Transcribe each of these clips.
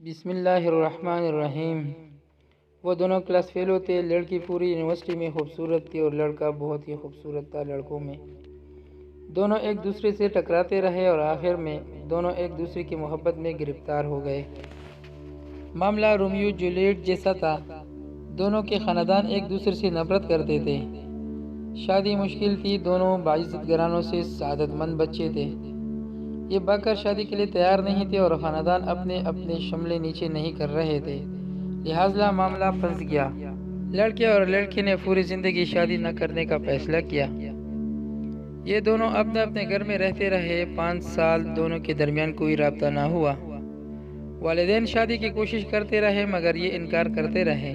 بسم اللہ الرحمن الرحیم۔ وہ دونوں کلاس فیلو تھے۔ لڑکی پوری یونیورسٹی میں خوبصورت تھی اور لڑکا بہت ہی خوبصورت تھا لڑکوں میں۔ دونوں ایک دوسرے سے ٹکراتے رہے اور آخر میں دونوں ایک دوسرے کی محبت میں گرفتار ہو گئے۔ معاملہ رومیو جولیٹ جیسا تھا۔ دونوں کے خاندان ایک دوسرے سے نفرت کرتے تھے۔ شادی مشکل تھی۔ دونوں باعزت گھرانوں سے سعادت مند بچے تھے۔ یہ باکر شادی کے لیے تیار نہیں تھے اور خاندان اپنے اپنے شملے نیچے نہیں کر رہے تھے، لہذا معاملہ پھنس گیا۔ لڑکے اور لڑکی نے پوری زندگی شادی نہ کرنے کا فیصلہ کیا۔ یہ دونوں اپنے اپنے گھر میں رہتے رہے۔ 5 سال دونوں کے درمیان کوئی رابطہ نہ ہوا۔ والدین شادی کی کوشش کرتے رہے مگر یہ انکار کرتے رہے،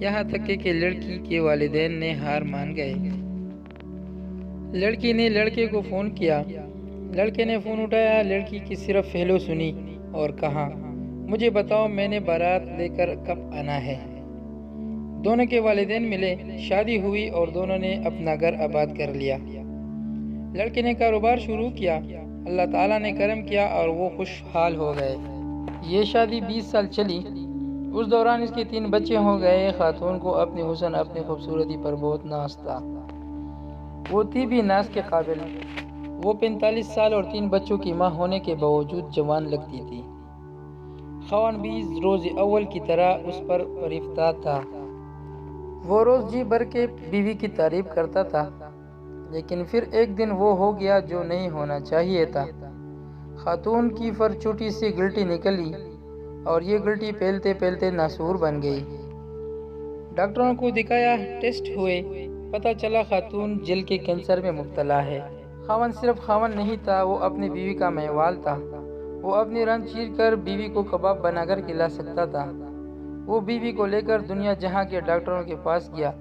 یہاں تک کہ لڑکی کے والدین نے ہار مان گئے۔ لڑکی نے لڑکے کو فون کیا۔ لڑکے نے فون اٹھایا، لڑکی کی صرف ہیلو سنی اور کہا، مجھے بتاؤ میں نے بارات لے کر کب آنا ہے۔ دونوں کے والدین ملے، شادی ہوئی اور دونوں نے اپنا گھر آباد کر لیا۔ لڑکے نے کاروبار شروع کیا، اللہ تعالیٰ نے کرم کیا اور وہ خوشحال ہو گئے۔ یہ شادی 20 سال چلی۔ اس دوران اس کے 3 بچے ہو گئے۔ خاتون کو اپنے حسن اپنی خوبصورتی پر بہت ناز تھا۔ وہ تھی بھی ناز کے قابل۔ وہ 45 سال اور 3 بچوں کی ماں ہونے کے باوجود جوان لگتی تھی۔ خاوند بھی روز اول کی طرح اس پر فریفتہ تھا۔ وہ روز جی بھر کے بیوی کی تعریف کرتا تھا، لیکن پھر ایک دن وہ ہو گیا جو نہیں ہونا چاہیے تھا۔ خاتون کی چھوٹی سی گلٹی نکلی اور یہ گلٹی پھیلتے پھیلتے ناسور بن گئی۔ ڈاکٹروں کو دکھایا، ٹیسٹ ہوئے، پتہ چلا خاتون جلد کے کینسر میں مبتلا ہے۔ خاوند صرف خاوند نہیں تھا، وہ اپنی بیوی کا مہوال تھا۔ وہ اپنی ران چیر کر بیوی کو کباب بنا کر کھلا سکتا تھا۔ وہ بیوی کو لے کر دنیا جہاں کے ڈاکٹروں کے پاس گیا،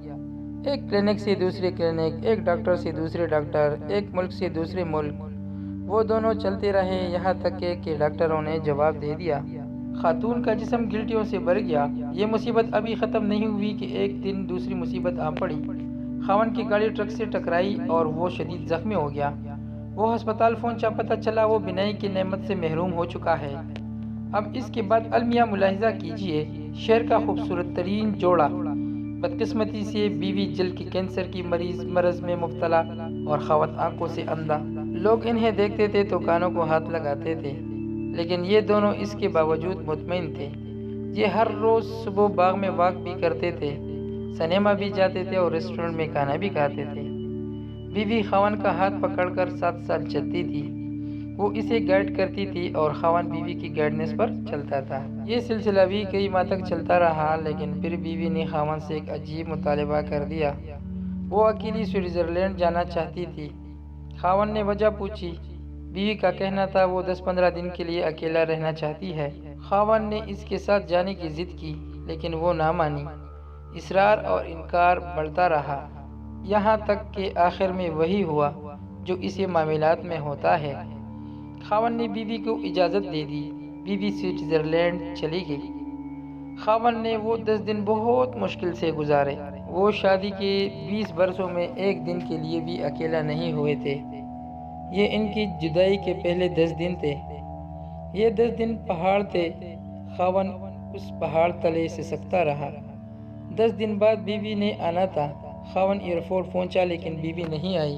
ایک کلینک سے دوسرے کلینک، ایک ڈاکٹر سے دوسرے ڈاکٹر، ایک ملک سے دوسرے ملک۔ وہ دونوں چلتے رہے یہاں تک کہ ڈاکٹروں نے جواب دے دیا۔ خاتون کا جسم گلٹیوں سے بھر گیا۔ یہ مصیبت ابھی ختم نہیں ہوئی کہ ایک دن دوسری مصیبت آ پڑی۔ خاوند کی گاڑی ٹرک سے ٹکرائی اور وہ شدید زخمی ہو گیا۔ وہ ہسپتال پہنچا، پتہ چلا وہ بینائی کی نعمت سے محروم ہو چکا ہے۔ اب اس کے بعد المیہ ملاحظہ کیجئے، شہر کا خوبصورت ترین جوڑا۔ بدقسمتی سے بیوی جلد کے کینسر کی مرض میں مبتلا اور خاوند آنکھوں سے اندھا۔ لوگ انہیں دیکھتے تھے تو کانوں کو ہاتھ لگاتے تھے، لیکن یہ دونوں اس کے باوجود مطمئن تھے۔ یہ ہر روز صبح باغ میں واک بھی کرتے تھے، سنیما بھی جاتے تھے اور ریسٹورنٹ میں کھانا بھی کھاتے تھے۔ بیوی خاوند کا ہاتھ پکڑ کر 7 سال چلتی تھی۔ وہ اسے گائیڈ کرتی تھی اور خاوند بیوی کی گائیڈنس پر چلتا تھا۔ یہ سلسلہ بھی کئی ماہ تک چلتا رہا، لیکن پھر بیوی نے خاوند سے ایک عجیب مطالبہ کر دیا۔ وہ اکیلی سوئٹزرلینڈ جانا چاہتی تھی۔ خاوند نے وجہ پوچھی۔ بیوی کا کہنا تھا وہ 10-15 دن کے لیے اکیلا رہنا چاہتی ہے۔ خاوند نے اس کے ساتھ جانے کی ضد کی، لیکن وہ نہ مانی۔ اصرار اور انکار بڑھتا رہا، یہاں تک کہ آخر میں وہی ہوا جو اسے معاملات میں ہوتا ہے۔ خاوند نے بیوی کو اجازت دے دی۔ بیوی سوئٹزرلینڈ چلی گئی۔ خاوند نے وہ 10 دن بہت مشکل سے گزارے۔ وہ شادی کے 20 برسوں میں ایک دن کے لیے بھی اکیلا نہیں ہوئے تھے۔ یہ ان کی جدائی کے پہلے 10 دن تھے۔ یہ 10 دن پہاڑ تھے۔ خاوند اس پہاڑ تلے سسکتا رہا۔ 10 دن بعد بیوی نے آنا تھا۔ خاوند ایئرپورٹ پہنچا لیکن بیوی نہیں آئی۔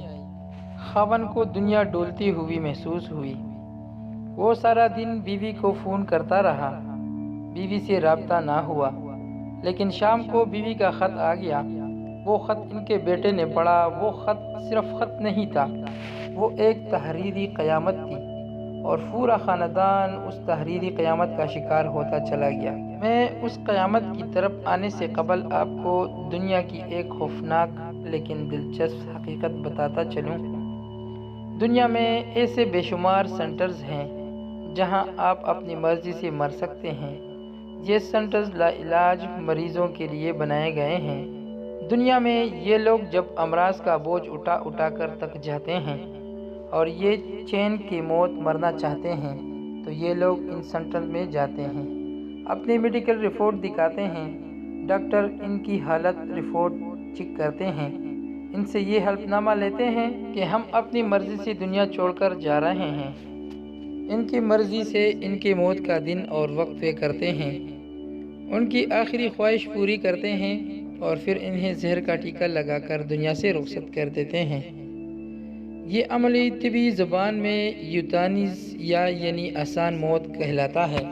خاوند کو دنیا ڈولتی ہوئی محسوس ہوئی۔ وہ سارا دن بیوی کو فون کرتا رہا، بیوی سے رابطہ نہ ہوا، لیکن شام کو بیوی کا خط آ گیا۔ وہ خط ان کے بیٹے نے پڑھا۔ وہ خط صرف خط نہیں تھا، وہ ایک تحریری قیامت تھی، اور پورا خاندان اس تحریری قیامت کا شکار ہوتا چلا گیا۔ میں اس قیامت کی طرف آنے سے قبل آپ کو دنیا کی ایک خوفناک لیکن دلچسپ حقیقت بتاتا چلوں۔ دنیا میں ایسے بے شمار سینٹرز ہیں جہاں آپ اپنی مرضی سے مر سکتے ہیں۔ یہ سینٹرز لا علاج مریضوں کے لیے بنائے گئے ہیں۔ دنیا میں یہ لوگ جب امراض کا بوجھ اٹھا کر تک جاتے ہیں اور یہ چین کی موت مرنا چاہتے ہیں تو یہ لوگ ان سینٹر میں جاتے ہیں، اپنی میڈیکل رپورٹ دکھاتے ہیں، ڈاکٹر ان کی حالت رپورٹ چیک کرتے ہیں، ان سے یہ حلف نامہ لیتے ہیں کہ ہم اپنی مرضی سے دنیا چھوڑ کر جا رہے ہیں۔ ان کی مرضی سے ان کی موت کا دن اور وقت طے کرتے ہیں، ان کی آخری خواہش پوری کرتے ہیں اور پھر انہیں زہر کا ٹیکہ لگا کر دنیا سے رخصت کر دیتے ہیں۔ یہ عملی طبی زبان میں یوتانیزیا یعنی آسان موت کہلاتا ہے۔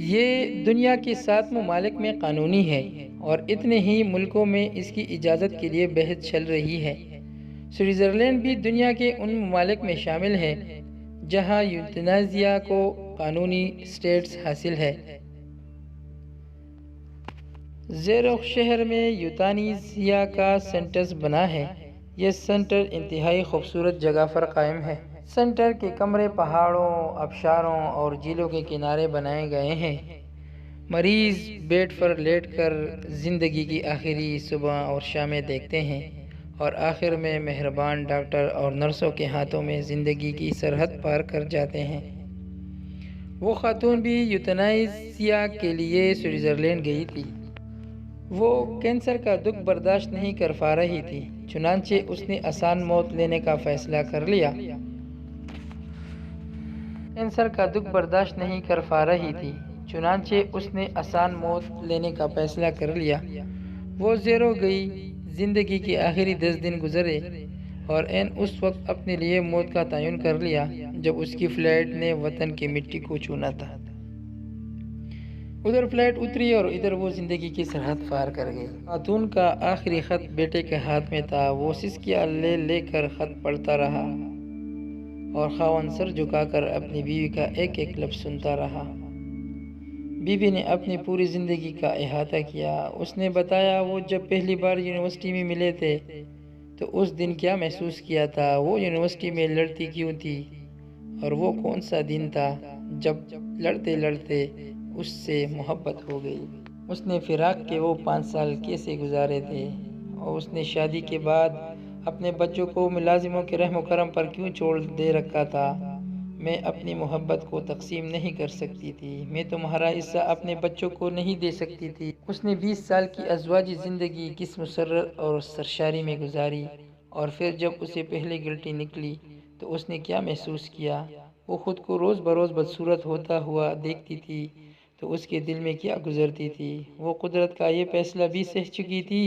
یہ دنیا کے 7 ممالک میں قانونی ہے اور اتنے ہی ملکوں میں اس کی اجازت کے لیے بحث چل رہی ہے۔ سوئٹزرلینڈ بھی دنیا کے ان ممالک میں شامل ہے جہاں یوتانیزیا کو قانونی سٹیٹس حاصل ہے۔ زیروخ شہر میں یوتانیزیا کا سینٹر بنا ہے۔ یہ سینٹر انتہائی خوبصورت جگہ پر قائم ہے۔ سینٹر کے کمرے پہاڑوں، آبشاروں اور جھیلوں کے کنارے بنائے گئے ہیں۔ مریض بیڈ پر لیٹ کر زندگی کی آخری صبح اور شامیں دیکھتے ہیں اور آخر میں مہربان ڈاکٹر اور نرسوں کے ہاتھوں میں زندگی کی سرحد پار کر جاتے ہیں۔ وہ خاتون بھی یوتانیزیا کے لیے سوئٹزرلینڈ گئی تھی۔ وہ کینسر کا دکھ برداشت نہیں کر پا رہی تھی، چنانچہ اس نے آسان موت لینے کا فیصلہ کر لیا۔ کینسر کا دکھ برداشت نہیں کر پا رہی تھی، چنانچہ اس نے آسان موت لینے کا فیصلہ کر لیا۔ وہ زیرو گئی۔ زندگی کے آخری 10 دن گزرے اور عین اس وقت اپنے لیے موت کا تعین کر لیا جب اس کی فلائٹ نے وطن کی مٹی کو چھونا تھا۔ ادھر فلائٹ اتری اور ادھر وہ زندگی کی سرحد پار کر گئی۔ خاتون کا آخری خط بیٹے کے ہاتھ میں تھا۔ وہ سسکیاں لے لے کر خط پڑھتا رہا اور خاوند سر جھکا کر اپنی بیوی کا ایک ایک لفظ سنتا رہا۔ بیوی نے اپنی پوری زندگی کا احاطہ کیا۔ اس نے بتایا وہ جب پہلی بار یونیورسٹی میں ملے تھے تو اس دن کیا محسوس کیا تھا، وہ یونیورسٹی میں لڑتی کیوں تھی اور وہ کون سا دن تھا جب لڑتے لڑتے اس سے محبت ہو گئی۔ اس نے فراق کے وہ 5 سال کیسے گزارے تھے اور اس نے شادی کے بعد اپنے بچوں کو ملازموں کے رحم و کرم پر کیوں چھوڑ دے رکھا تھا۔ میں اپنی محبت کو تقسیم نہیں کر سکتی تھی، میں تمہارا حصہ اپنے بچوں کو نہیں دے سکتی تھی۔ اس نے 20 سال کی ازدواجی زندگی کس مسرت اور سرشاری میں گزاری اور پھر جب اسے پہلی گلٹی نکلی تو اس نے کیا محسوس کیا۔ وہ خود کو روز بروز بدصورت ہوتا ہوا دیکھتی تھی تو اس کے دل میں کیا گزرتی تھی۔ وہ قدرت کا یہ فیصلہ بھی سہ چکی تھی،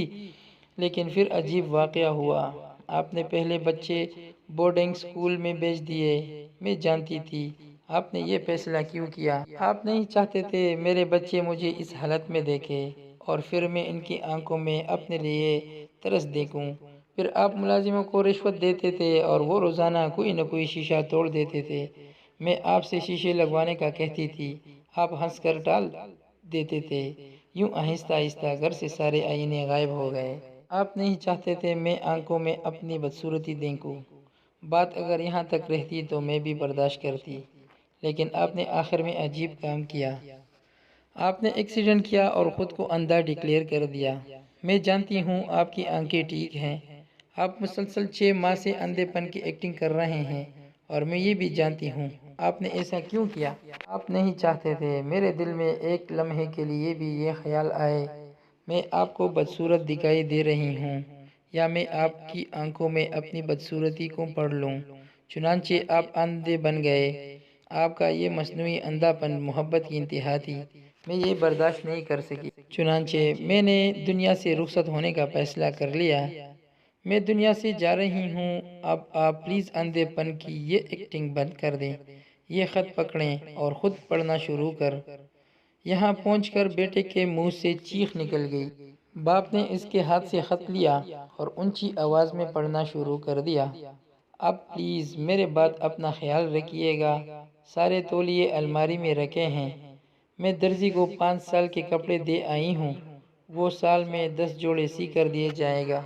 لیکن پھر عجیب واقعہ ہوا۔ آپ نے پہلے بچے بورڈنگ سکول میں بھیج دیے۔ میں جانتی تھی۔ آپ نے یہ فیصلہ کیوں کیا؟ آپ نہیں چاہتے تھے میرے بچے مجھے اس حالت میں دیکھیں اور پھر میں ان کی آنکھوں میں اپنے لیے ترس دیکھوں۔ پھر آپ ملازموں کو رشوت دیتے تھے اور وہ روزانہ کوئی نہ کوئی شیشہ توڑ دیتے تھے۔ میں آپ سے شیشے لگوانے کا کہتی تھی، آپ ہنس کر ٹال دیتے تھے۔ یوں آہستہ آہستہ گھر سے سارے آئینے غائب ہو گئے۔ آپ نہیں چاہتے تھے میں آنکھوں میں اپنی بدصورتی دیکھوں۔ بات اگر یہاں تک رہتی تو میں بھی برداشت کرتی، لیکن آپ نے آخر میں عجیب کام کیا۔ آپ نے ایکسیڈنٹ کیا اور خود کو اندھا ڈکلیئر کر دیا۔ میں جانتی ہوں آپ کی آنکھیں ٹھیک ہیں۔ آپ مسلسل 6 ماہ سے اندھے پن کی ایکٹنگ کر رہے ہیں اور میں یہ بھی جانتی ہوں آپ نے ایسا کیوں کیا۔ آپ نہیں چاہتے تھے میرے دل میں ایک لمحے کے لیے بھی یہ خیال آئے میں آپ کو بدصورت دکھائی دے رہی ہوں یا میں آپ کی آنکھوں میں اپنی بدصورتی کو پڑھ لوں۔ چنانچہ آپ اندھے بن گئے۔ آپ کا یہ مصنوعی اندھا پن محبت کی انتہا تھی۔ میں یہ برداشت نہیں کر سکی۔ چنانچہ میں نے دنیا سے رخصت ہونے کا فیصلہ کر لیا۔ میں دنیا سے جا رہی ہوں۔ اب آپ پلیز اندھے پن کی یہ ایکٹنگ بند کر دیں۔ یہ خط پکڑیں اور خود پڑھنا شروع کر۔ یہاں پہنچ کر بیٹے کے منہ سے چیخ نکل گئی۔ باپ نے اس کے ہاتھ سے خط لیا اور اونچی آواز میں پڑھنا شروع کر دیا۔ اب پلیز میرے بات اپنا خیال رکھیے گا۔ سارے تولیے الماری میں رکھے ہیں۔ میں درزی کو 5 سال کے کپڑے دے آئی ہوں۔ وہ سال میں 10 جوڑے سی کر دیے جائے گا۔